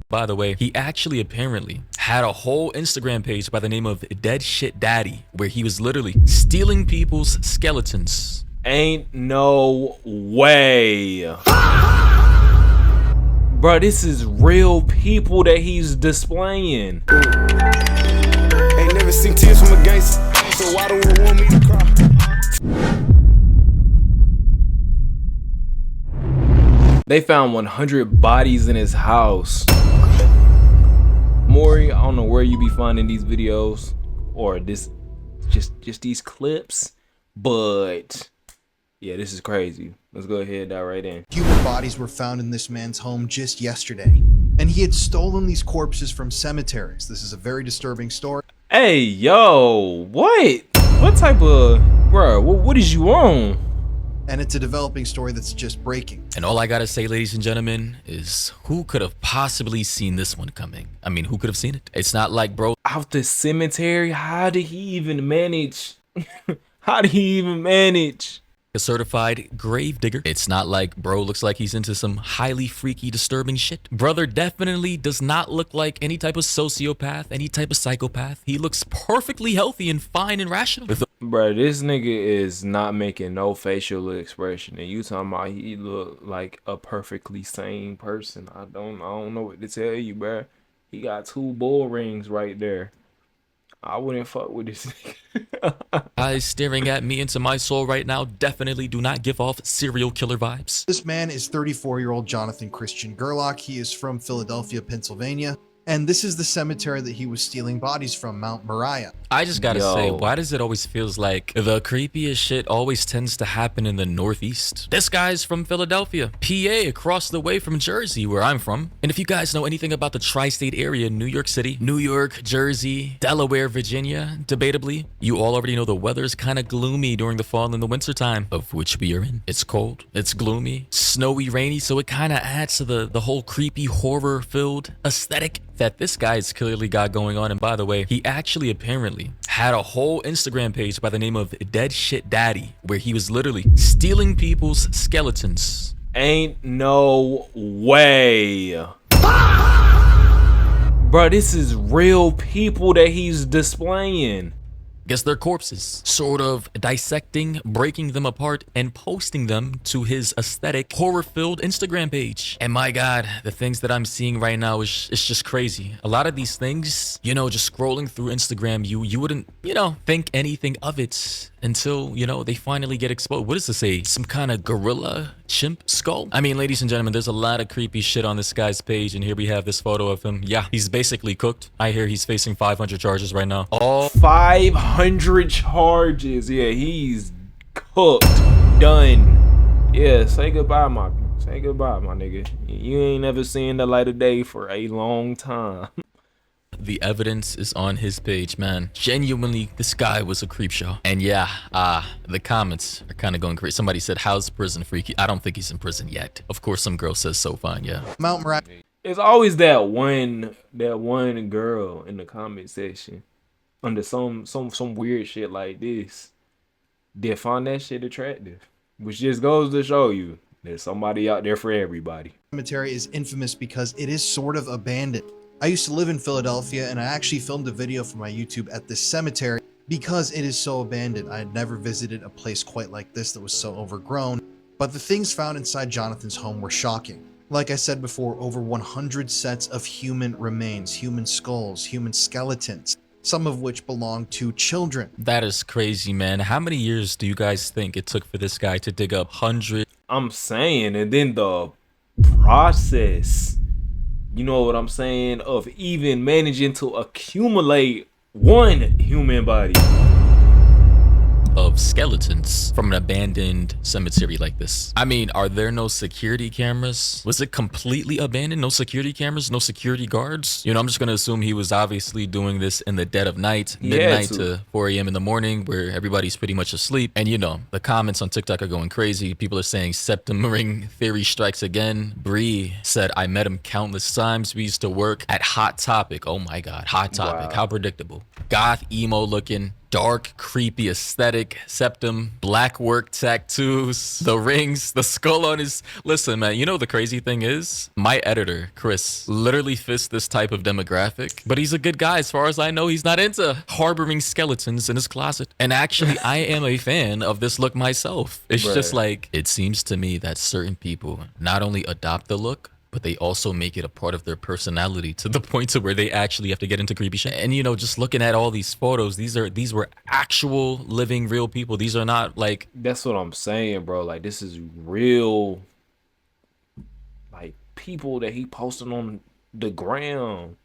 By the way, he actually apparently had a whole Instagram page by the name of Dead Shit Daddy, where he was literally stealing people's skeletons. Ain't no way. Bro, this is real people that he's displaying. Ain't never seen tears from a gangster, so why don't you want me to cry? They found 100 bodies in his house. Maury, I don't know where you be finding these videos or this, just these clips, but yeah, this is crazy. Let's go ahead and dive right in. Human bodies were found in this man's home just yesterday, and he had stolen these corpses from cemeteries. This is a very disturbing story. Hey, yo, what? What type of, bro, what is you on? And it's a developing story that's just breaking. And all I gotta say, ladies and gentlemen, is who could have possibly seen this one coming? I mean, who could have seen it? It's not like, bro, Out the cemetery? How did he even manage? How did he even manage? a certified grave digger. It's not like bro looks like he's into some highly freaky, disturbing shit. Brother definitely does not look like any type of sociopath, any type of psychopath. He looks perfectly healthy and fine and rational. Bro, this nigga is not making no facial expression, and you talking about he look like a perfectly sane person. I don't know what to tell you, bro. He got 2 bull rings right there. I wouldn't fuck with this nigga. Eyes staring at me into my soul right now definitely do not give off serial killer vibes. This man is 34-year-old Jonathan Christian Gerlach. He is from Philadelphia, Pennsylvania. And this is the cemetery that he was stealing bodies from, Mount Moriah. I just gotta Yo. say, why does it always feels like the creepiest shit always tends to happen in the Northeast? This guy's from Philadelphia, PA, across the way from Jersey, where I'm from. And if you guys know anything about the tri-state area, New York City, New York, Jersey, Delaware, Virginia, debatably, you all already know the weather's kind of gloomy during the fall and the winter time, of which we are in. It's cold, it's gloomy, snowy, rainy, so it kind of adds to the whole creepy, horror-filled aesthetic that this guy's clearly got going on. And by the way, he actually apparently had a whole Instagram page by the name of Dead Shit Daddy, where he was literally stealing people's skeletons. Ain't no way. Bro, this is real people that he's displaying. Guess their corpses, sort of dissecting, breaking them apart, and posting them to his aesthetic, horror-filled Instagram page. And my God, the things that I'm seeing right now is just crazy. A lot of these things, you know, just scrolling through Instagram, you wouldn't, you know, think anything of it until, you know, they finally get exposed. What does this say? Some kind of gorilla chimp skull? I mean, ladies and gentlemen, there's a lot of creepy shit on this guy's page, and here we have this photo of him. Yeah, he's basically cooked. I hear he's facing 500 charges right now. All 500 charges. Yeah, he's cooked. Done. Yeah, say goodbye, my nigga. You ain't never seen the light of day for a long time. the evidence is on his page, man. Genuinely, this guy was a creep show. And yeah, the comments are kind of going crazy. Somebody said, how's prison freaky? I don't think he's in prison yet. Of course, some girl says so fine, yeah. Mount Moriah. It's always that one girl in the comment section under some weird shit like this. They find that shit attractive, which just goes to show you there's somebody out there for everybody. Cemetery is infamous because it is sort of abandoned. I used to live in Philadelphia, and I actually filmed a video for my YouTube at this cemetery because it is so abandoned. I had never visited a place quite like this that was so overgrown, but the things found inside Jonathan's home were shocking. Like I said before, over 100 sets of human remains, human skulls, human skeletons, some of which belong to children. That is crazy, man. How many years do you guys think it took for this guy to dig up 100? I'm saying, and then the process, you know what I'm saying, of even managing to accumulate one human body Of skeletons from an abandoned cemetery like this. I mean, are there no security cameras? Was it completely abandoned? No security cameras, no security guards? You know, I'm just gonna assume he was obviously doing this in the dead of night, midnight to 4 a.m. in the morning, where everybody's pretty much asleep. And you know, the comments on TikTok are going crazy. People are saying septum ring theory strikes again. Bree said, I met him countless times. We used to work at Hot Topic. Oh my God, Hot Topic. Wow. How predictable. Goth, emo looking. Dark, creepy aesthetic, septum, black work tattoos, the rings, the skull on his... Listen, man, you know the crazy thing is? My editor, Chris, literally fits this type of demographic, but he's a good guy. As far as I know, he's not into harboring skeletons in his closet. And actually, I am a fan of this look myself. It's just like, it seems to me that certain people not only adopt the look, but they also make it a part of their personality to the point to where they actually have to get into creepy shit. And you know, just looking at all these photos, these were actual living real people. These are not like... That's what I'm saying, bro. Like, this is real, like, people that he posted on the ground.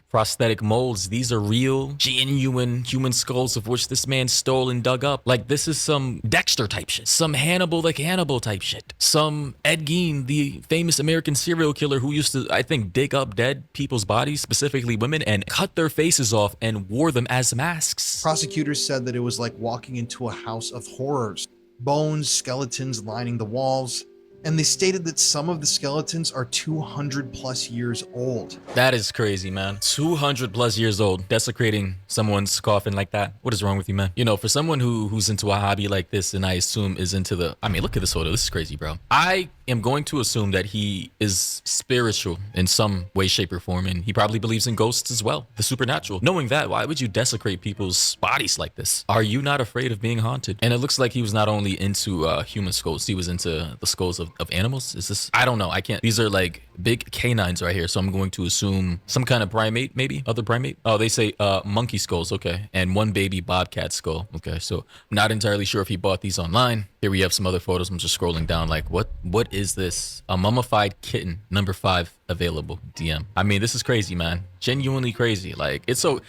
prosthetic molds. These are real, genuine human skulls of which this man stole and dug up. Like, this is some Dexter type shit, some Hannibal the Cannibal type shit, some Ed Gein, the famous American serial killer who used to, I think, dig up dead people's bodies, specifically women, and cut their faces off and wore them as masks. Prosecutors said that it was like walking into a house of horrors. Bones, skeletons lining the walls, and they stated that some of the skeletons are 200 plus years old. That is crazy, man. 200 plus years old, desecrating someone's coffin like that. What is wrong with you, man? You know, for someone who's into a hobby like this, and I assume is into the... I mean, look at this photo. This is crazy, bro. I am going to assume that he is spiritual in some way, shape, or form, and he probably believes in ghosts as well, the supernatural. Knowing that, why would you desecrate people's bodies like this? Are you not afraid of being haunted? And it looks like he was not only into human skulls, he was into the skulls of animals. Is this... I don't know. I can't... These are like big canines right here, so I'm going to assume some kind of primate, maybe? Other primate? Oh, they say monkey skulls, okay. And one baby bobcat skull, okay. So I'm not entirely sure if he bought these online. Here we have some other photos. I'm just scrolling down like, what is this? A mummified kitten, number 5 available, DM. I mean, this is crazy, man. Genuinely crazy. Like, it's so...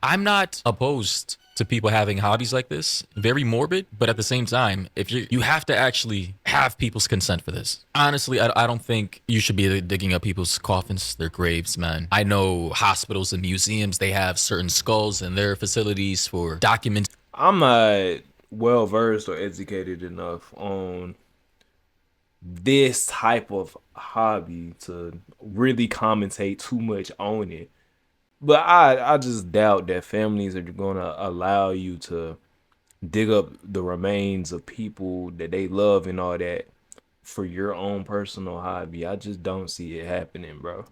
I'm not opposed to people having hobbies like this. Very morbid, but at the same time, if you have to actually have people's consent for this. Honestly, I don't think you should be digging up people's coffins, their graves, man. I know hospitals and museums, they have certain skulls in their facilities for documents. I'm not well versed or educated enough on this type of hobby to really commentate too much on it. But I just doubt that families are going to allow you to dig up the remains of people that they love and all that for your own personal hobby. I just don't see it happening, bro.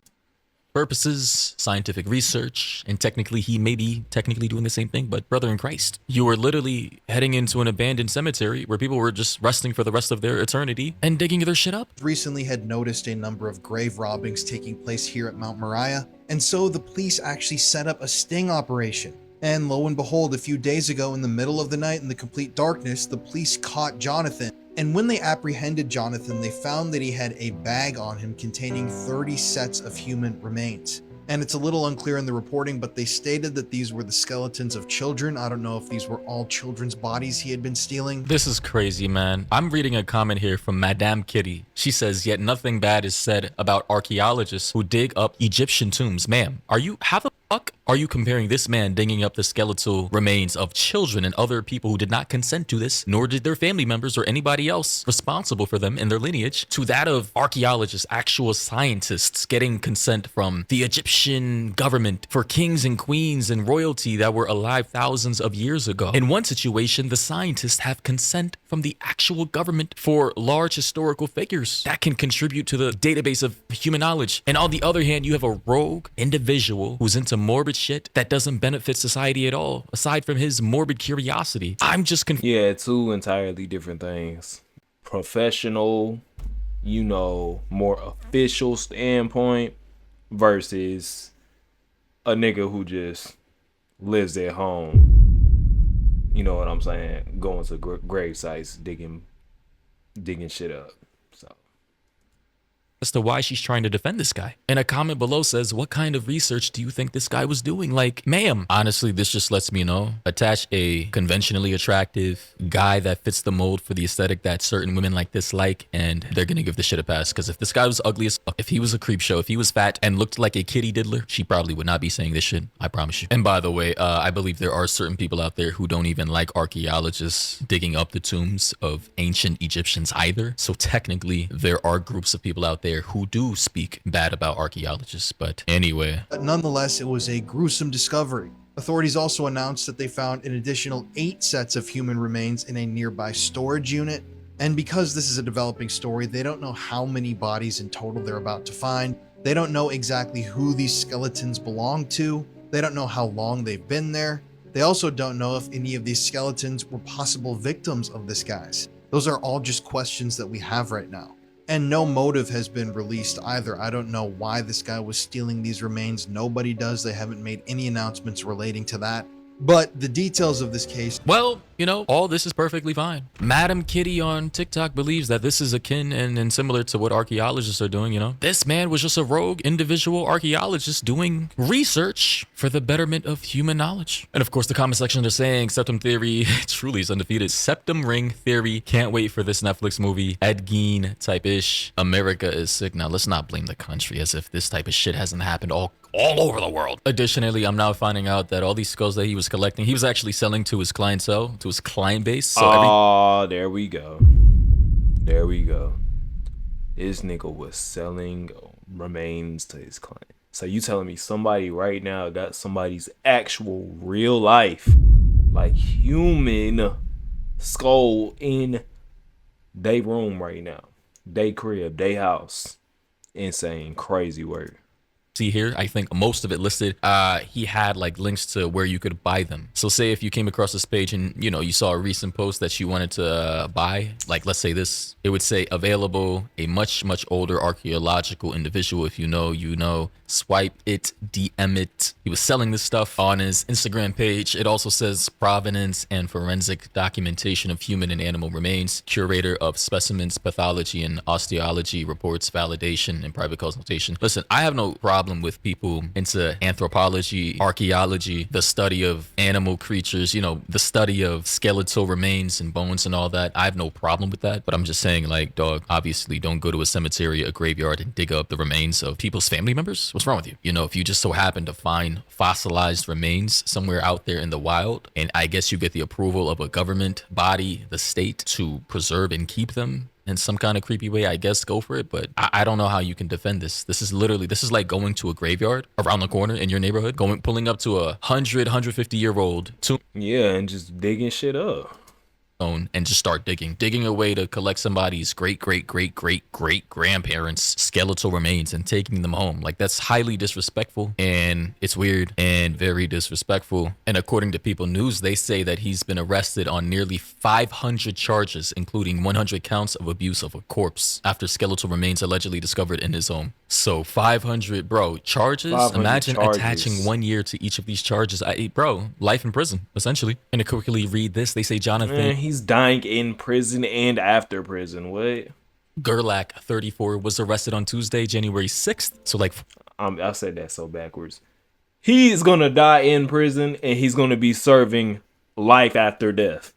Purposes, scientific research, and technically he may be technically doing the same thing, but brother in Christ, you were literally heading into an abandoned cemetery where people were just resting for the rest of their eternity and digging their shit up. Recently had noticed a number of grave robbings taking place here at Mount Moriah, and so the police actually set up a sting operation. And lo and behold, a few days ago in the middle of the night in the complete darkness, the police caught Jonathan. And when they apprehended Jonathan, they found that he had a bag on him containing 30 sets of human remains. And it's a little unclear in the reporting, but they stated that these were the skeletons of children. I don't know if these were all children's bodies he had been stealing. This is crazy, man. I'm reading a comment here from Madame Kitty. She says, yet nothing bad is said about archaeologists who dig up Egyptian tombs. Ma'am, how the fuck are you comparing this man digging up the skeletal remains of children and other people who did not consent to this, nor did their family members or anybody else responsible for them in their lineage, to that of archaeologists, actual scientists getting consent from the Egyptian government for kings and queens and royalty that were alive thousands of years ago? In one situation, the scientists have consent from the actual government for large historical figures that can contribute to the database of human knowledge. And on the other hand, you have a rogue individual who's into morbid shit that doesn't benefit society at all, aside from his morbid curiosity. I'm just confused. Yeah, two entirely different things. Professional, more official standpoint versus a nigga who just lives at home. You know what I'm saying? Going to grave sites, digging shit up. So as to why she's trying to defend this guy. And a comment below says, what kind of research do you think this guy was doing? Like, ma'am, honestly, this just lets me know. Attach a conventionally attractive guy that fits the mold for the aesthetic that certain women like this like, and they're gonna give this shit a pass. Because if this guy was ugly as fuck, if he was a creep show, if he was fat and looked like a kitty diddler, she probably would not be saying this shit. I promise you. And by the way, I believe there are certain people out there who don't even like archaeologists digging up the tombs of ancient Egyptians either. So technically, there are groups of people out there who do speak bad about archaeologists, but anyway. But nonetheless, it was a gruesome discovery. Authorities also announced that they found an additional 8 sets of human remains in a nearby storage unit. And because this is a developing story, they don't know how many bodies in total they're about to find. They don't know exactly who these skeletons belong to. They don't know how long they've been there. They also don't know if any of these skeletons were possible victims of this guy's. Those are all just questions that we have right now. And no motive has been released either. I don't know why this guy was stealing these remains. Nobody does. They haven't made any announcements relating to that. But the details of this case... Well, you know, all this is perfectly fine. Madam Kitty on TikTok believes that this is akin and similar to what archaeologists are doing, you know? This man was just a rogue individual archaeologist doing research for the betterment of human knowledge. And of course, the comment section are saying septum theory truly is undefeated. Septum ring theory. Can't wait for this Netflix movie. Ed Gein type-ish. America is sick. Now, let's not blame the country as if this type of shit hasn't happened all over the world. Additionally, I'm now finding out that all these skulls that he was collecting, he was actually selling to his clientele, to his client base. So there we go. There we go. This nigga was selling remains to his client. So you telling me somebody right now got somebody's actual real life, like human skull in they room right now, they crib, they house. Insane, crazy word. See here, I think most of it listed, he had like links to where you could buy them. So say if you came across this page and, you know, you saw a recent post that you wanted to buy, like let's say this, it would say available, a much older archaeological individual. If you know, you know, swipe it, DM it. He was selling this stuff on his Instagram page. It also says provenance and forensic documentation of human and animal remains, curator of specimens, pathology and osteology, reports, validation and private consultation. Listen, I have no problem with people into anthropology, archaeology, the study of animal creatures, you know, the study of skeletal remains and bones and all that. I have no problem with that. But I'm just saying, like, dog, obviously don't go to a cemetery, a graveyard and dig up the remains of people's family members. What's wrong with you? You know, if you just so happen to find fossilized remains somewhere out there in the wild, and I guess you get the approval of a government body, the state, to preserve and keep them in some kind of creepy way, I guess go for it. But I don't know how you can defend this. This is like going to a graveyard around the corner in your neighborhood, pulling up to a 150-year-old tomb. Yeah, and just digging shit up. And just start digging away to collect somebody's great grandparents' skeletal remains and taking them home. Like, that's highly disrespectful, and it's weird and very disrespectful. And according to People News, they say that he's been arrested on nearly 500 charges, including 100 counts of abuse of a corpse after skeletal remains allegedly discovered in his home. So 500, bro, charges. 500 Imagine charges. Attaching 1 year to each of these charges. Bro, life in prison, essentially. And to quickly read this, they say Jonathan. He's dying in prison and after prison. What? Gerlach, 34, was arrested on Tuesday, January 6th. So like, I said that so backwards. He's gonna die in prison and he's gonna be serving life after death.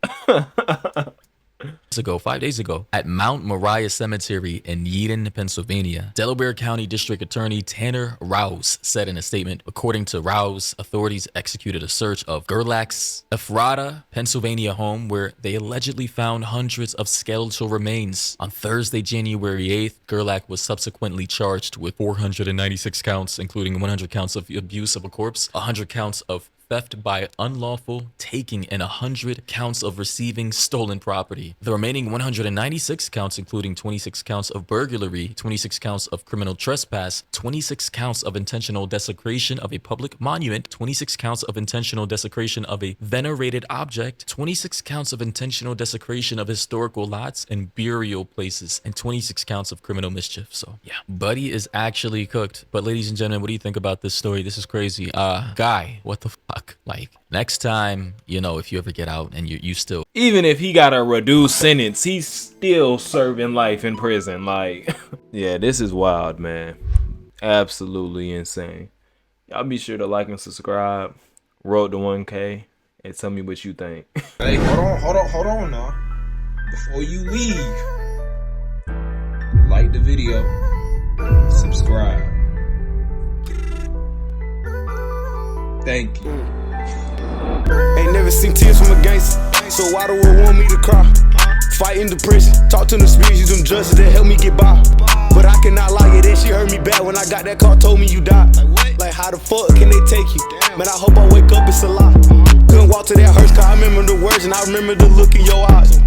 5 days ago, at Mount Moriah Cemetery in Yeadon, Pennsylvania, Delaware County District Attorney Tanner Rouse said in a statement, according to Rouse, authorities executed a search of Gerlach's Ephrata, Pennsylvania home where they allegedly found hundreds of skeletal remains. On Thursday, January 8th, Gerlach was subsequently charged with 496 counts, including 100 counts of abuse of a corpse, 100 counts of theft by unlawful taking, and 100 counts of receiving stolen property. The remaining 196 counts, including 26 counts of burglary, 26 counts of criminal trespass, 26 counts of intentional desecration of a public monument, 26 counts of intentional desecration of a venerated object, 26 counts of intentional desecration of historical lots and burial places, and 26 counts of criminal mischief. So yeah, buddy is actually cooked. But ladies and gentlemen, what do you think about this story? This is crazy. Guy, what the fuck? Like, next time, you know, if you ever get out and you still, even if he got a reduced sentence, he's still serving life in prison. Like, yeah, this is wild, man. Absolutely insane. Y'all be sure to like and subscribe. Road to 1K and tell me what you think. Hey, hold on now. Before you leave, like the video, subscribe. Thank you. Ain't never seen tears from a gangster, so why do I want me to cry? fighting depression. Talk to them spirits, use them justice that help me get by. But I cannot lie, yeah, that shit hurt me bad. When I got that call, told me you died. Like how the fuck can they take you? Man, I hope I wake up, it's a lie. Couldn't walk to that hearse, cause I remember the words and I remember the look in your eyes.